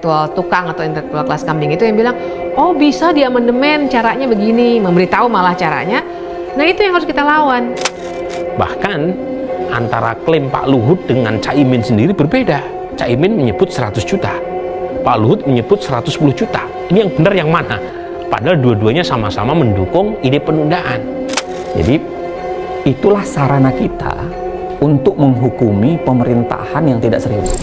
intelektual tukang atau intelektual kelas kambing itu yang bilang, oh bisa diamandemen, caranya begini, memberitahu malah caranya. Nah itu yang harus kita lawan. Bahkan antara klaim Pak Luhut dengan Caimin sendiri berbeda. Caimin menyebut 100 juta, Pak Luhut menyebut 110 juta. Ini yang benar yang mana? Padahal dua-duanya sama-sama mendukung ide penundaan. Jadi itulah sarana kita untuk menghukumi pemerintahan yang tidak serius.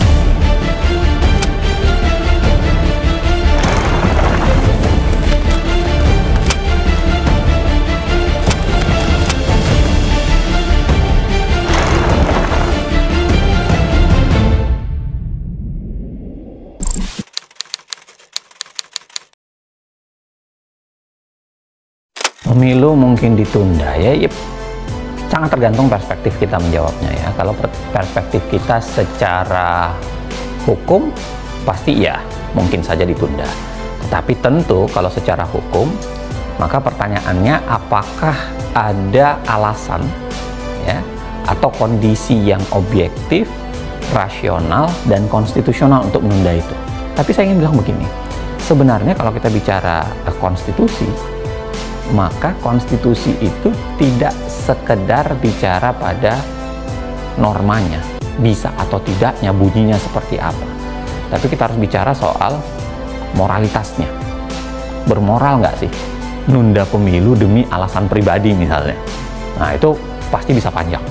Pemilu mungkin ditunda ya, sangat tergantung perspektif kita menjawabnya ya. Kalau perspektif kita secara hukum pasti ya mungkin saja ditunda. Tetapi tentu kalau secara hukum maka pertanyaannya apakah ada alasan ya atau kondisi yang objektif, rasional dan konstitusional untuk menunda itu. Tapi saya ingin bilang begini, sebenarnya kalau kita bicara konstitusi, maka konstitusi itu tidak sekedar bicara pada normanya, bisa atau tidaknya, bunyinya seperti apa. Tapi kita harus bicara soal moralitasnya. Bermoral nggak sih nunda pemilu demi alasan pribadi misalnya? Nah itu pasti bisa panjang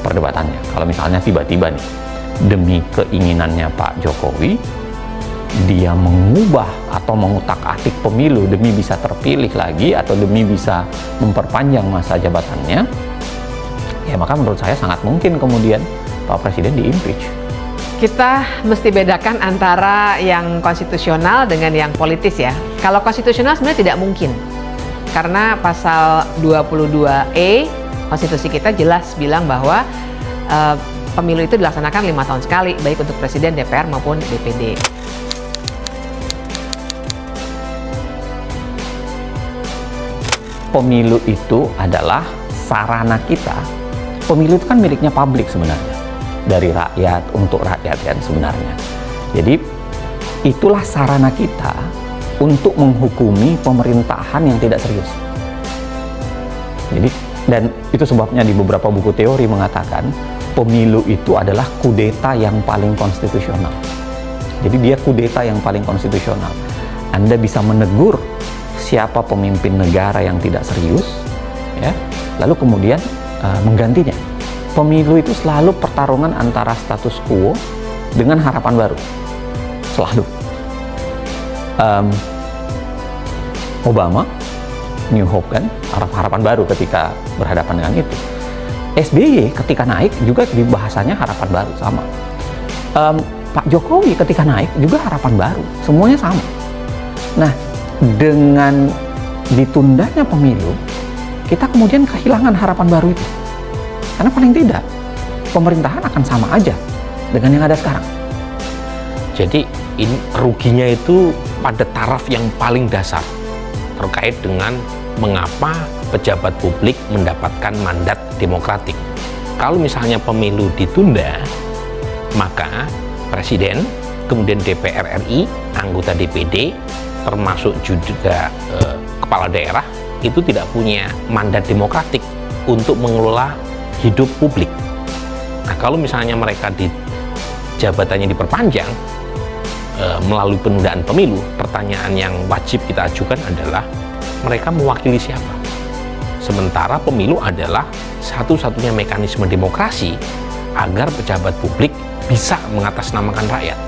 perdebatannya. Kalau misalnya tiba-tiba nih, demi keinginannya Pak Jokowi, dia mengubah atau mengutak-atik pemilu demi bisa terpilih lagi atau demi bisa memperpanjang masa jabatannya, ya maka menurut saya sangat mungkin kemudian Pak Presiden di-impeach. Kita mesti bedakan antara yang konstitusional dengan yang politis ya. Kalau konstitusional sebenarnya tidak mungkin, karena pasal 22E konstitusi kita jelas bilang bahwa pemilu itu dilaksanakan 5 tahun sekali, baik untuk Presiden, DPR maupun DPD. Pemilu itu adalah sarana kita. Pemilu itu kan miliknya publik sebenarnya, dari rakyat untuk rakyat kan sebenarnya. Jadi itulah sarana kita untuk menghukumi pemerintahan yang tidak serius. Jadi dan itu sebabnya di beberapa buku teori mengatakan pemilu itu adalah kudeta yang paling konstitusional. Jadi dia kudeta yang paling konstitusional. Anda bisa menegur siapa pemimpin negara yang tidak serius, ya, lalu kemudian menggantinya. Pemilu itu selalu pertarungan antara status quo dengan harapan baru, selalu. Obama, New Hope kan, harapan baru ketika berhadapan dengan itu. SBY ketika naik juga di bahasanya harapan baru, sama. Pak Jokowi ketika naik juga harapan baru, semuanya sama. Nah, dengan ditundanya pemilu, kita kemudian kehilangan harapan baru itu. Karena paling tidak, pemerintahan akan sama aja dengan yang ada sekarang. Jadi ini ruginya itu pada taraf yang paling dasar terkait dengan mengapa pejabat publik mendapatkan mandat demokratik. Kalau misalnya pemilu ditunda, maka Presiden, kemudian DPR RI, anggota DPD, termasuk juga kepala daerah, itu tidak punya mandat demokratik untuk mengelola hidup publik. Nah, kalau misalnya mereka jabatannya diperpanjang melalui penundaan pemilu, pertanyaan yang wajib kita ajukan adalah mereka mewakili siapa? Sementara pemilu adalah satu-satunya mekanisme demokrasi agar pejabat publik bisa mengatasnamakan rakyat.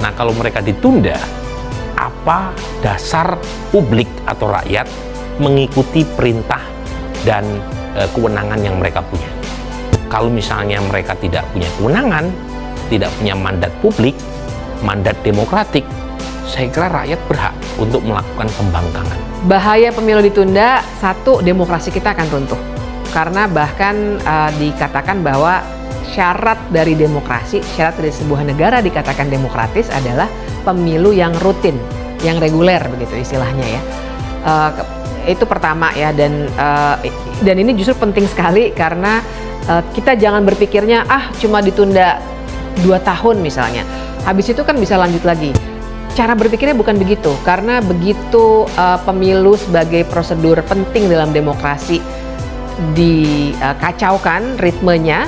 Nah, kalau mereka ditunda, apa dasar publik atau rakyat mengikuti perintah dan kewenangan yang mereka punya? Kalau misalnya mereka tidak punya kewenangan, tidak punya mandat publik, mandat demokratik, saya kira rakyat berhak untuk melakukan pembangkangan. Bahaya pemilu ditunda, satu, demokrasi kita akan runtuh. Karena bahkan dikatakan bahwa syarat dari demokrasi, syarat dari sebuah negara dikatakan demokratis adalah pemilu yang rutin, yang reguler begitu istilahnya ya. Itu pertama ya, dan ini justru penting sekali karena kita jangan berpikirnya cuma ditunda 2 tahun misalnya, habis itu kan bisa lanjut lagi. cara berpikirnya bukan begitu, karena begitu pemilu sebagai prosedur penting dalam demokrasi dikacaukan ritmenya,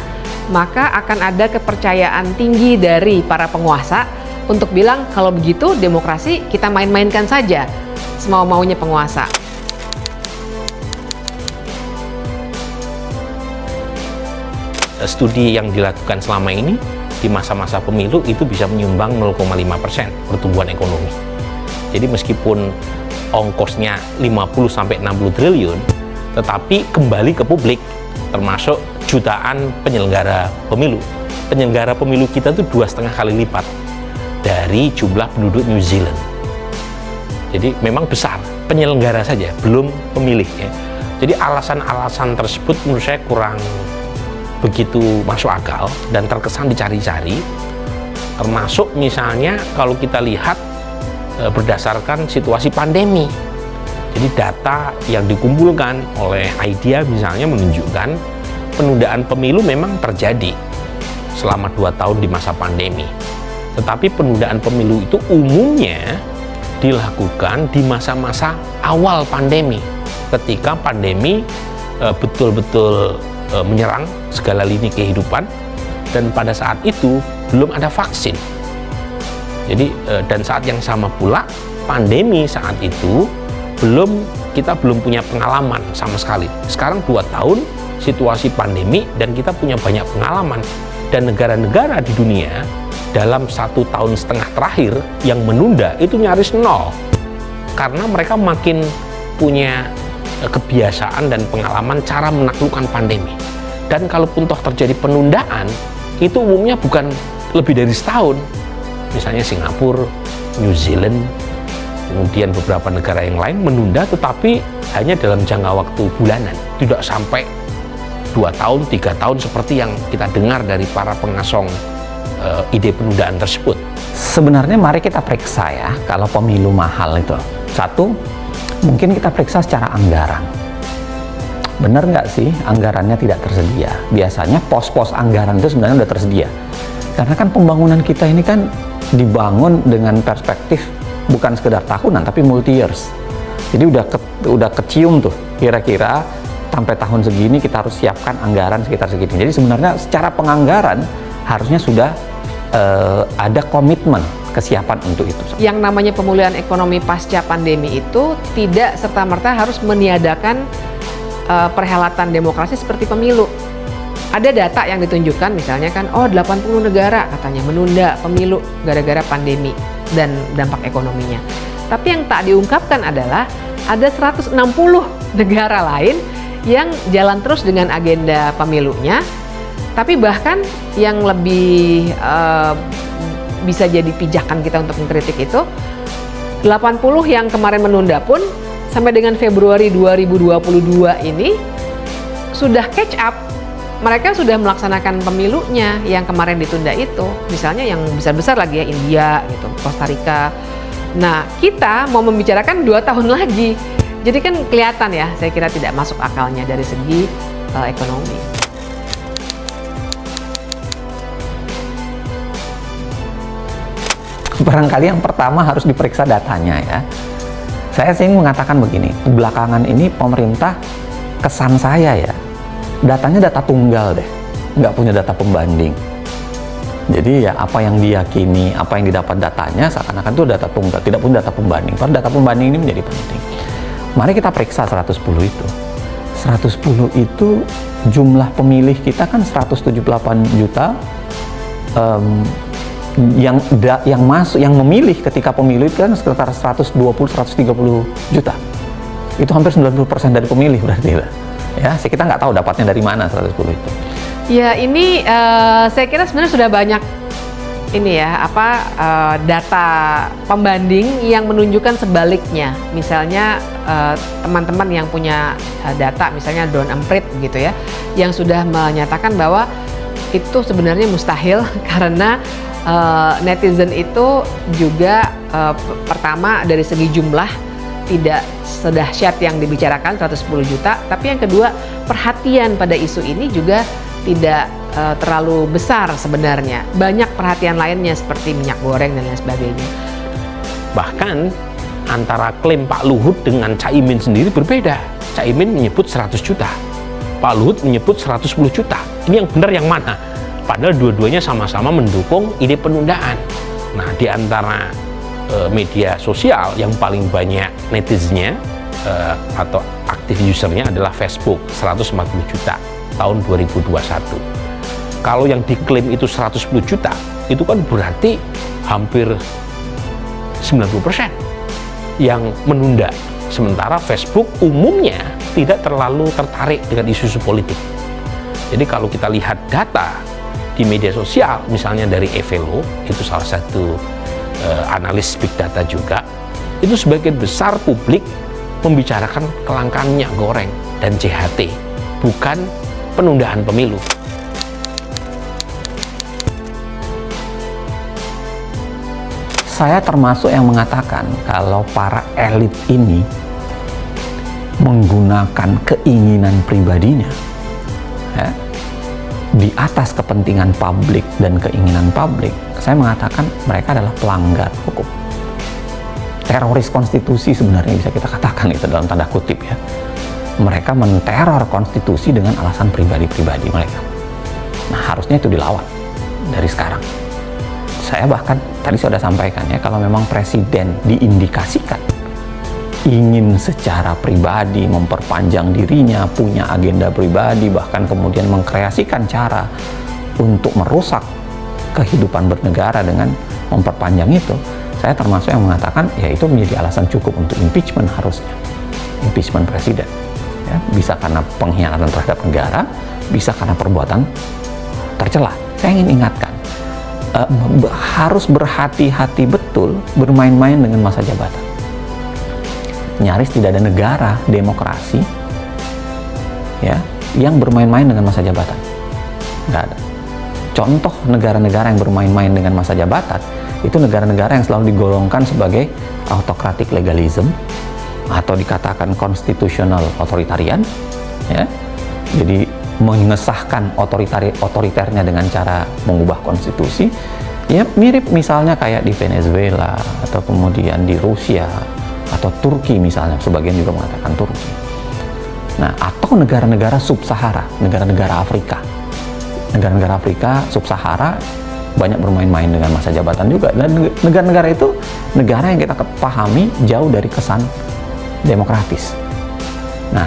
maka akan ada kepercayaan tinggi dari para penguasa untuk bilang kalau begitu demokrasi kita main-mainkan saja semau-maunya penguasa. Studi yang dilakukan selama ini di masa-masa pemilu itu bisa menyumbang 0,5% pertumbuhan ekonomi. Jadi meskipun ongkosnya 50-60 triliun, tetapi kembali ke publik, termasuk jutaan penyelenggara pemilu. Penyelenggara pemilu kita itu 2,5 kali lipat dari jumlah penduduk New Zealand. Jadi memang besar, penyelenggara saja, belum pemilih ya. Jadi alasan-alasan tersebut menurut saya kurang begitu masuk akal dan terkesan dicari-cari, termasuk misalnya kalau kita lihat berdasarkan situasi pandemi. Jadi data yang dikumpulkan oleh IDEA misalnya menunjukkan penundaan pemilu memang terjadi selama 2 tahun di masa pandemi. Tetapi penundaan pemilu itu umumnya dilakukan di masa-masa awal pandemi, ketika pandemi betul-betul menyerang segala lini kehidupan, dan pada saat itu belum ada vaksin. Jadi dan saat yang sama pula pandemi saat itu kita belum punya pengalaman sama sekali. Sekarang 2 tahun situasi pandemi dan kita punya banyak pengalaman, dan negara-negara di dunia dalam 1,5 tahun terakhir yang menunda itu nyaris 0, karena mereka makin punya kebiasaan dan pengalaman cara menaklukkan pandemi. Dan kalaupun toh terjadi penundaan, itu umumnya bukan lebih dari setahun. Misalnya Singapura, New Zealand, kemudian beberapa negara yang lain menunda, tetapi hanya dalam jangka waktu bulanan, tidak sampai 2 tahun, 3 tahun seperti yang kita dengar dari para pengasong ide penundaan tersebut. Sebenarnya mari kita periksa ya, kalau pemilu mahal itu. Satu, mungkin kita periksa secara anggaran. Benar nggak sih anggarannya tidak tersedia? Biasanya pos-pos anggaran itu sebenarnya udah tersedia. Karena kan pembangunan kita ini kan dibangun dengan perspektif bukan sekedar tahunan, tapi multi years. Jadi udah kecium tuh, kira-kira sampai tahun segini kita harus siapkan anggaran sekitar segini. Jadi sebenarnya secara penganggaran harusnya sudah ada komitmen kesiapan untuk itu. Yang namanya pemulihan ekonomi pasca pandemi itu tidak serta-merta harus meniadakan perhelatan demokrasi seperti pemilu. Ada data yang ditunjukkan misalnya kan, 80 negara katanya menunda pemilu gara-gara pandemi dan dampak ekonominya. Tapi yang tak diungkapkan adalah ada 160 negara lain yang jalan terus dengan agenda pemilunya. Tapi bahkan yang lebih bisa jadi pijakan kita untuk mengkritik itu, 80 yang kemarin menunda pun sampai dengan Februari 2022 ini sudah catch up. Mereka sudah melaksanakan pemilunya yang kemarin ditunda itu. Misalnya yang besar-besar lagi ya, India gitu, Costa Rica. Nah, kita mau membicarakan 2 tahun lagi. Jadi kan kelihatan ya, saya kira tidak masuk akalnya dari segi ekonomi. Barangkali yang pertama harus diperiksa datanya ya. Saya sering mengatakan begini, belakangan ini pemerintah, kesan saya ya, datanya data tunggal deh, nggak punya data pembanding. Jadi ya apa yang diyakini, apa yang didapat datanya seakan-akan itu data tunggal, tidak punya data pembanding. Padahal data pembanding ini menjadi penting. Mari kita periksa 110 itu. 110 itu jumlah pemilih kita kan 178 juta. Yang masuk, yang memilih ketika pemilu itu kan sekitar 120-130 juta. Itu hampir 90% dari pemilih berarti ya. Kita nggak tahu dapatnya dari mana 110 itu. Ya ini saya kira sebenarnya sudah banyak ini ya data pembanding yang menunjukkan sebaliknya. Misalnya teman-teman yang punya data, misalnya Don Emprit gitu ya, yang sudah menyatakan bahwa itu sebenarnya mustahil karena netizen itu juga pertama dari segi jumlah tidak sedahsyat yang dibicarakan 110 juta, tapi yang kedua perhatian pada isu ini juga tidak terlalu besar sebenarnya. Banyak perhatian lainnya seperti minyak goreng dan lain sebagainya. Bahkan antara klaim Pak Luhut dengan Caimin sendiri berbeda. Caimin menyebut 100 juta, Pak Luhut menyebut 110 juta. Ini yang benar yang mana? Padahal dua-duanya sama-sama mendukung ide penundaan. Nah, di antara media sosial yang paling banyak netizennya atau aktif usernya adalah Facebook, 140 juta tahun 2021. Kalau yang diklaim itu 110 juta, itu kan berarti hampir 90% yang menunda. Sementara Facebook umumnya tidak terlalu tertarik dengan isu-isu politik. Jadi kalau kita lihat data di media sosial, misalnya dari Evelo, itu salah satu analis big data juga, itu sebagian besar publik membicarakan kelangkaan minyak goreng dan JHT, bukan penundaan pemilu. Saya termasuk yang mengatakan kalau para elit ini menggunakan keinginan pribadinya ya, di atas kepentingan publik dan keinginan publik. Saya mengatakan mereka adalah pelanggar hukum, teroris konstitusi sebenarnya bisa kita katakan itu dalam tanda kutip ya. Mereka menteror konstitusi dengan alasan pribadi-pribadi mereka. Nah, harusnya itu dilawan dari sekarang. Saya bahkan tadi sudah sampaikan ya, kalau memang presiden diindikasikan ingin secara pribadi memperpanjang dirinya, punya agenda pribadi, bahkan kemudian mengkreasikan cara untuk merusak kehidupan bernegara dengan memperpanjang itu, saya termasuk yang mengatakan ya itu menjadi alasan cukup untuk impeachment, harusnya impeachment presiden ya, bisa karena pengkhianatan terhadap negara, bisa karena perbuatan tercela. Saya ingin ingatkan, harus berhati-hati betul bermain-main dengan masa jabatan. Nyaris tidak ada negara demokrasi ya yang bermain-main dengan masa jabatan, nggak ada. Contoh negara-negara yang bermain-main dengan masa jabatan itu negara-negara yang selalu digolongkan sebagai autocratic legalism atau dikatakan constitutional authoritarian ya. Jadi mengesahkan otoriternya dengan cara mengubah konstitusi ya, mirip misalnya kayak di Venezuela atau kemudian di Rusia atau Turki misalnya, sebagian juga mengatakan Turki. Nah, atau negara-negara sub-Sahara, negara-negara Afrika sub-Sahara banyak bermain-main dengan masa jabatan juga, dan negara-negara itu negara yang kita pahami jauh dari kesan demokratis. Nah,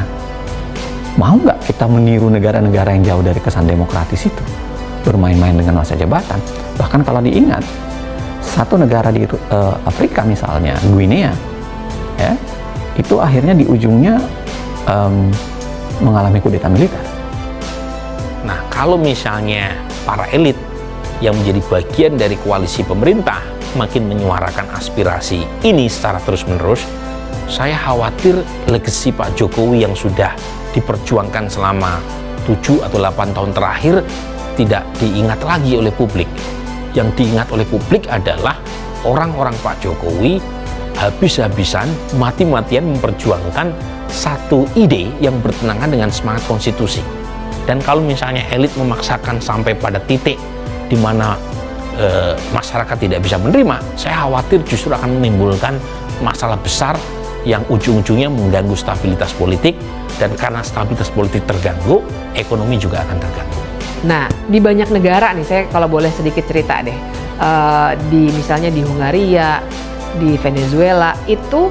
mau nggak kita meniru negara-negara yang jauh dari kesan demokratis itu, bermain-main dengan masa jabatan? Bahkan kalau diingat, satu negara di Afrika misalnya, Guinea, ya, itu akhirnya di ujungnya mengalami kudeta militer. Nah, kalau misalnya para elit yang menjadi bagian dari koalisi pemerintah makin menyuarakan aspirasi ini secara terus-menerus, saya khawatir legasi Pak Jokowi yang sudah diperjuangkan selama 7 atau 8 tahun terakhir tidak diingat lagi oleh publik. Yang diingat oleh publik adalah orang-orang Pak Jokowi habis-habisan, mati-matian memperjuangkan satu ide yang bertentangan dengan semangat konstitusi. Dan kalau misalnya elit memaksakan sampai pada titik di mana masyarakat tidak bisa menerima, saya khawatir justru akan menimbulkan masalah besar yang ujung-ujungnya mengganggu stabilitas politik, dan karena stabilitas politik terganggu, ekonomi juga akan terganggu. Nah, di banyak negara nih, saya kalau boleh sedikit cerita deh, misalnya di Hungaria, di Venezuela, itu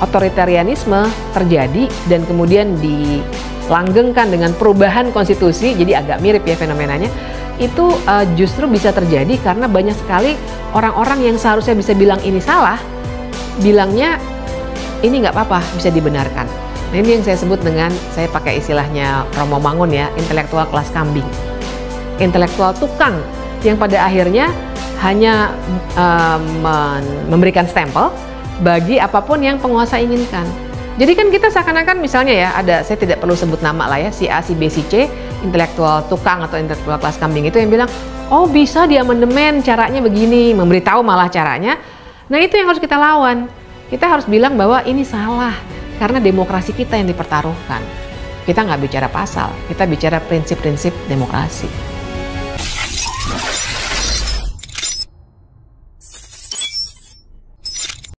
otoritarianisme terjadi dan kemudian dilanggengkan dengan perubahan konstitusi, jadi agak mirip ya fenomenanya. Itu justru bisa terjadi karena banyak sekali orang-orang yang seharusnya bisa bilang ini salah, bilangnya ini nggak apa-apa, bisa dibenarkan. Nah, ini yang saya sebut dengan, saya pakai istilahnya Romo Mangun ya, intelektual kelas kambing, intelektual tukang yang pada akhirnya hanya memberikan stempel bagi apapun yang penguasa inginkan. Jadi kan kita seakan-akan misalnya ya, ada, saya tidak perlu sebut nama lah ya, si A, si B, si C, intelektual tukang atau intelektual kelas kambing itu yang bilang, oh bisa di amandemen caranya begini, memberitahu malah caranya. Nah, itu yang harus kita lawan. Kita harus bilang bahwa ini salah, karena demokrasi kita yang dipertaruhkan. Kita nggak bicara pasal, kita bicara prinsip-prinsip demokrasi.